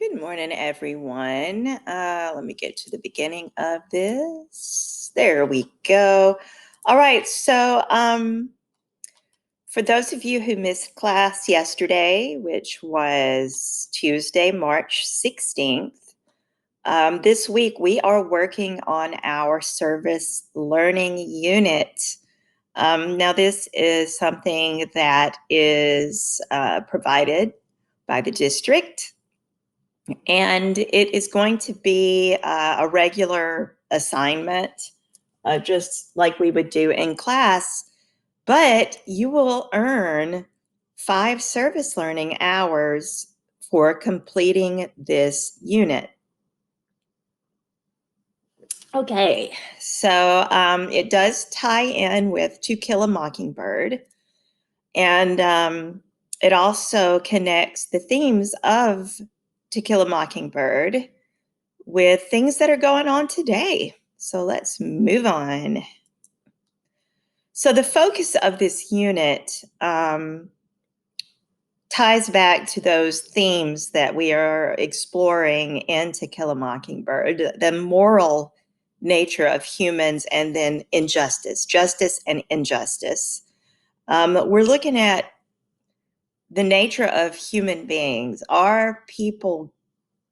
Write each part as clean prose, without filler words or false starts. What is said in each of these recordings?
Good morning, everyone. Let me get to the beginning of this. There we go. All right. For those of you who missed class yesterday, which was Tuesday, March 16th, this week we are working on our service learning unit. Now, this is something that is provided by the district. And it is going to be a regular assignment, just like we would do in class, but you will earn 5 service learning hours for completing this unit. Okay, so it does tie in with To Kill a Mockingbird, and it also connects the themes of To Kill a Mockingbird with things that are going on today. So let's move on. So the focus of this unit ties back to those themes that we are exploring in To Kill a Mockingbird, the moral nature of humans, and then injustice, justice and injustice. We're looking at the nature of human beings. Are people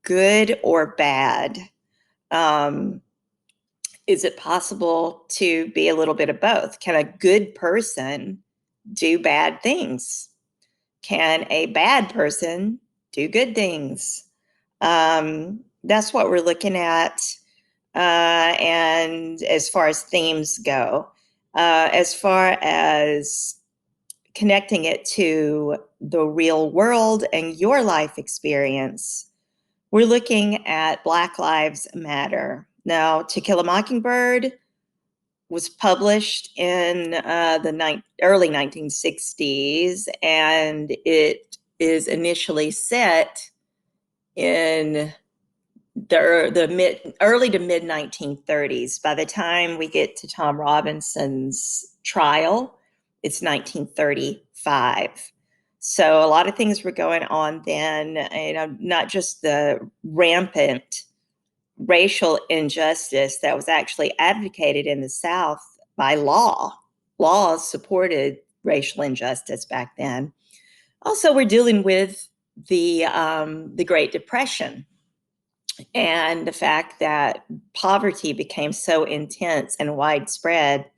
good or bad? Is it possible to be a little bit of both? Can a good person do bad things? Can a bad person do good things? That's what we're looking at. And as far as themes go, as far as connecting it to the real world and your life experience, we're looking at Black Lives Matter. Now, To Kill a Mockingbird was published in the early 1960s, and it is initially set in the early to mid 1930s. By the time we get to Tom Robinson's trial, it's 1935. So a lot of things were going on then, not just the rampant racial injustice that was actually advocated in the South by law. Laws supported racial injustice back then. Also, we're dealing with the Great Depression and the fact that poverty became so intense and widespread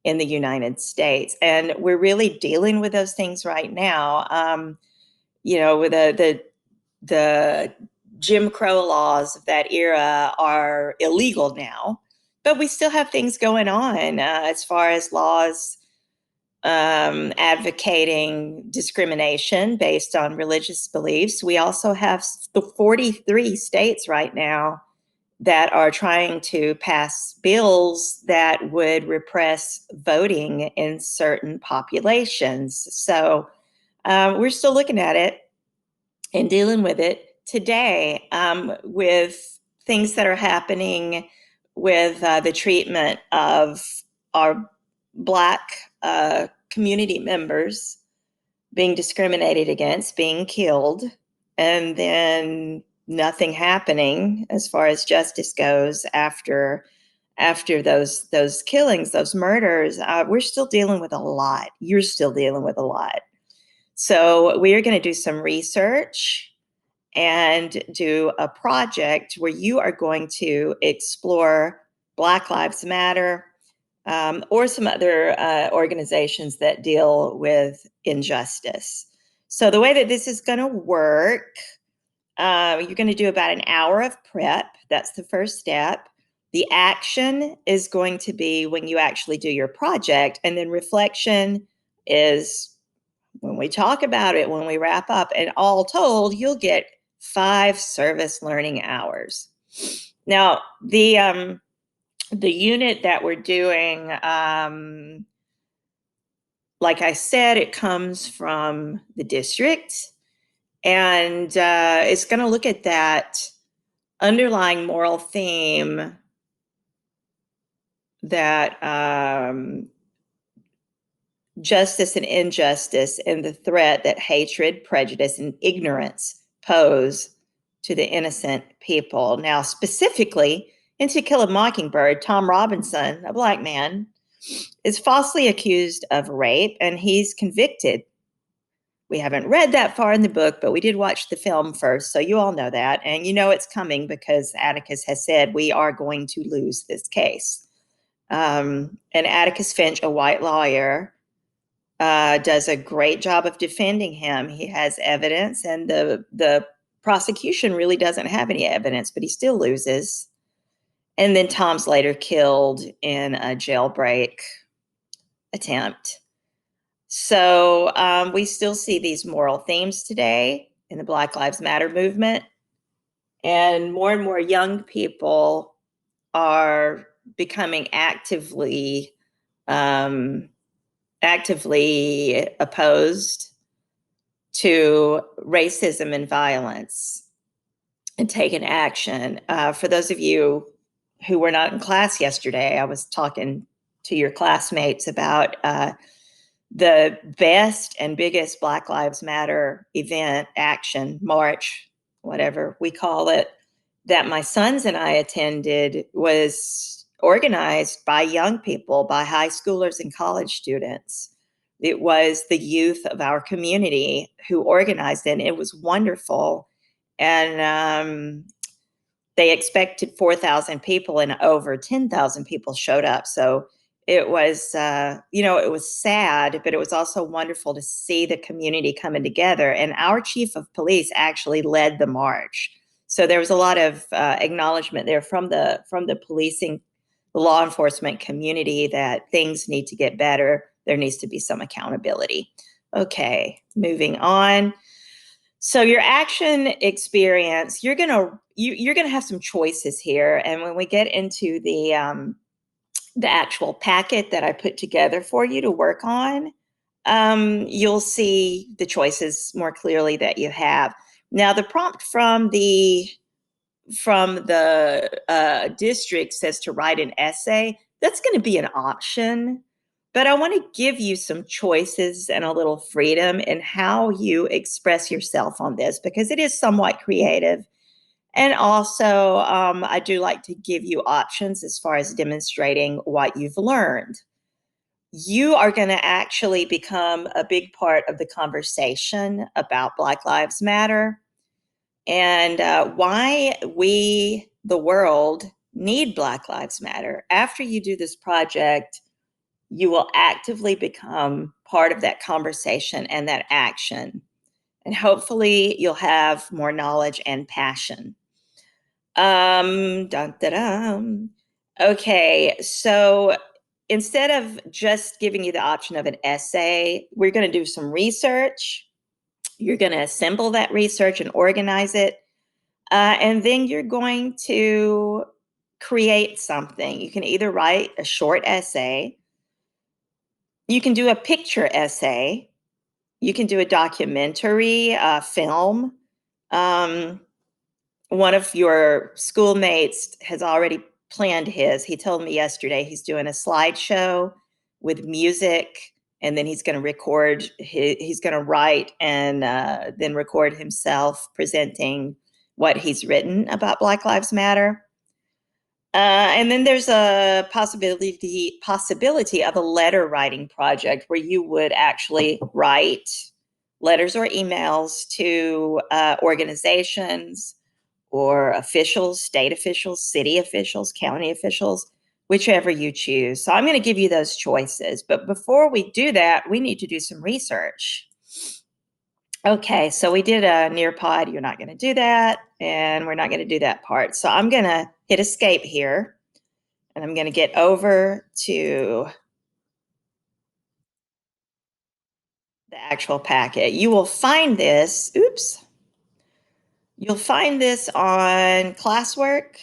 in the United States, and we're really dealing with those things right now. With the Jim Crow laws of that era are illegal now, but we still have things going on as far as laws advocating discrimination based on religious beliefs. We also have the 43 states right now that are trying to pass bills that would repress voting in certain populations. So we're still looking at it and dealing with it today, with things that are happening with the treatment of our Black community members being discriminated against, being killed, and then nothing happening as far as justice goes after those killings, those murders. We're still dealing with a lot. You're still dealing with a lot. So we are going to do some research and do a project where you are going to explore Black Lives Matter, or some other organizations that deal with injustice. So the way that this is going to work, you're going to do about an hour of prep. That's the first step. The action is going to be when you actually do your project, and then reflection is when we talk about it, when we wrap up. And all told, you'll get 5 service learning hours. Now, the unit that we're doing, like I said, it comes from the district, and it's going to look at that underlying moral theme that justice and injustice and the threat that hatred, prejudice, and ignorance pose to the innocent people. Now, specifically, in To Kill a Mockingbird, Tom Robinson, a Black man, is falsely accused of rape and he's convicted. We haven't read that far in the book, but we did watch the film first, so you all know that. And you know it's coming because Atticus has said we are going to lose this case. And Atticus Finch, a white lawyer, does a great job of defending him. He has evidence, and the prosecution really doesn't have any evidence, but he still loses. And then Tom's later killed in a jailbreak attempt. So we still see these moral themes today in the Black Lives Matter movement. And more young people are becoming actively opposed to racism and violence and taking action. For those of you who were not in class yesterday, I was talking to your classmates about the best and biggest Black Lives Matter event, action, march, whatever we call it, that my sons and I attended was organized by young people, by high schoolers and college students. It was the youth of our community who organized it. It was wonderful. And they expected 4,000 people and over 10,000 people showed up. So it was, it was sad, but it was also wonderful to see the community coming together. And our chief of police actually led the march. So there was a lot of acknowledgement there from the policing, the law enforcement community that things need to get better. There needs to be some accountability. Okay, moving on. So your action experience, you're gonna have some choices here, and when we get into the actual packet that I put together for you to work on, you'll see the choices more clearly that you have. Now, the prompt from the district says to write an essay. That's going to be an option, but I want to give you some choices and a little freedom in how you express yourself on this because it is somewhat creative. And also, I do like to give you options as far as demonstrating what you've learned. You are going to actually become a big part of the conversation about Black Lives Matter and why we, the world, need Black Lives Matter. After you do this project, you will actively become part of that conversation and that action. And hopefully you'll have more knowledge and passion. Dun, dun, dun. Okay, so instead of just giving you the option of an essay, we're going to do some research. You're going to assemble that research and organize it. And then you're going to create something. You can either write a short essay, you can do a picture essay, you can do a documentary, film. One of your schoolmates has already planned his. He told me yesterday he's doing a slideshow with music, and then he's going to record. He's going to write and then record himself presenting what he's written about Black Lives Matter. And then there's a possibility of a letter writing project where you would actually write letters or emails to organizations or officials, state officials, city officials, county officials, whichever you choose. So I'm going to give you those choices. But before we do that, we need to do some research. Okay, so we did a Nearpod. You're not going to do that, and we're not going to do that part. So I'm going to hit escape here, and I'm going to get over to the actual packet. You will find this, you'll find this on classwork.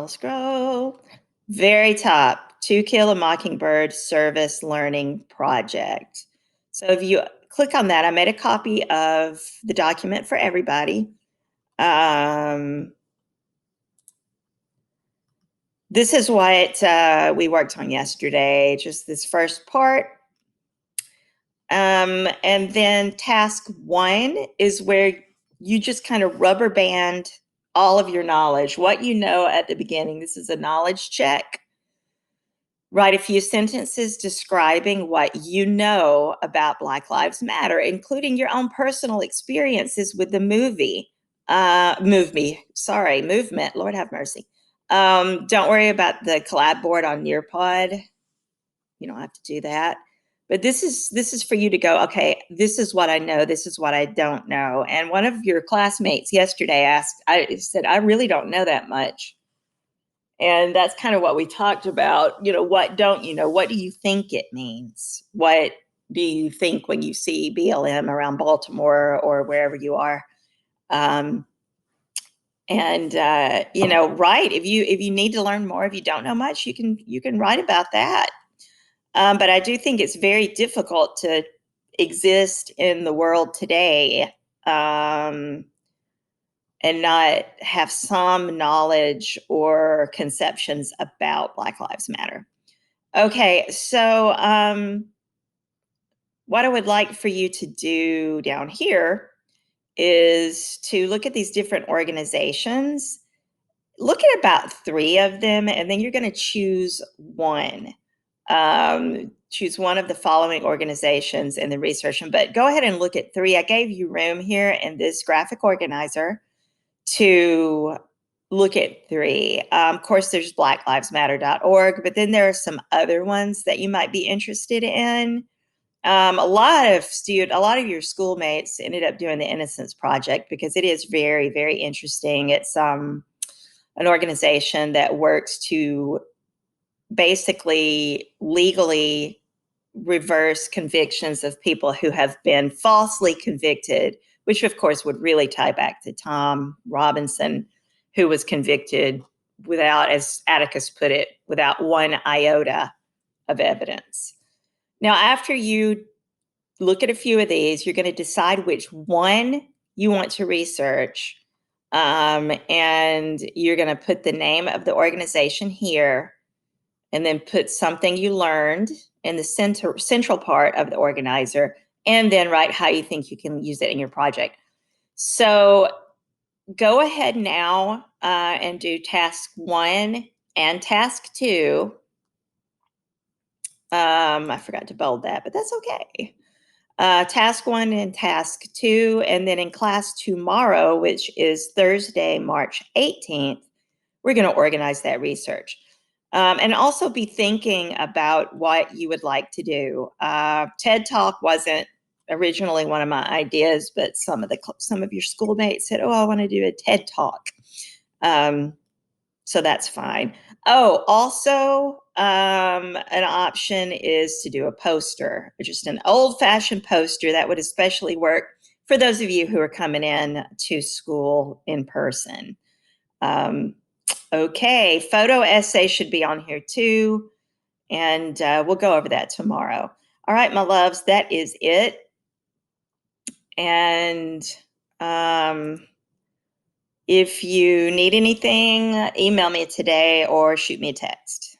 Scroll. Very top, To Kill a Mockingbird Service Learning Project. So if you click on that, I made a copy of the document for everybody. This is what we worked on yesterday, just this first part. And then task 1 is where you just kind of rubber band all of your knowledge, what you know at the beginning. This is a knowledge check. Write a few sentences describing what you know about Black Lives Matter, including your own personal experiences with the movement. Lord have mercy. Don't worry about the collab board on Nearpod. You don't have to do that. But this is for you to go, okay, this is what I know, this is what I don't know. And one of your classmates yesterday I said, I really don't know that much. And that's kind of what we talked about. What don't you know? What do you think it means? What do you think when you see BLM around Baltimore or wherever you are? Right. If you need to learn more, if you don't know much, you can write about that. But I do think it's very difficult to exist in the world today and not have some knowledge or conceptions about Black Lives Matter. Okay, so what I would like for you to do down here is to look at these different organizations. Look at about 3 of them, and then you're going to choose one. Choose one of the following organizations in the research, but go ahead and look at 3. I gave you room here in this graphic organizer to look at 3. Of course, there's blacklivesmatter.org, but then there are some other ones that you might be interested in. A lot of your schoolmates ended up doing the Innocence Project because it is very, very interesting. It's an organization that works to basically legally reverse convictions of people who have been falsely convicted, which of course would really tie back to Tom Robinson, who was convicted without, as Atticus put it, without one iota of evidence. Now, after you look at a few of these, you're going to decide which one you want to research. And you're going to put the name of the organization here, and then put something you learned in the central part of the organizer, and then write how you think you can use it in your project. So go ahead now and do task 1 and task 2. I forgot to bold that, but that's okay. Task 1 and task 2, and then in class tomorrow, which is Thursday, March 18th, we're going to organize that research. And also be thinking about what you would like to do. TED Talk wasn't originally one of my ideas, but some of your schoolmates said, "Oh, I want to do a TED Talk." So that's fine. Oh, also, an option is to do a poster, just an old-fashioned poster that would especially work for those of you who are coming in to school in person. Okay, photo essay should be on here too, and we'll go over that tomorrow. All right, my loves, that is it. And if you need anything, email me today or shoot me a text.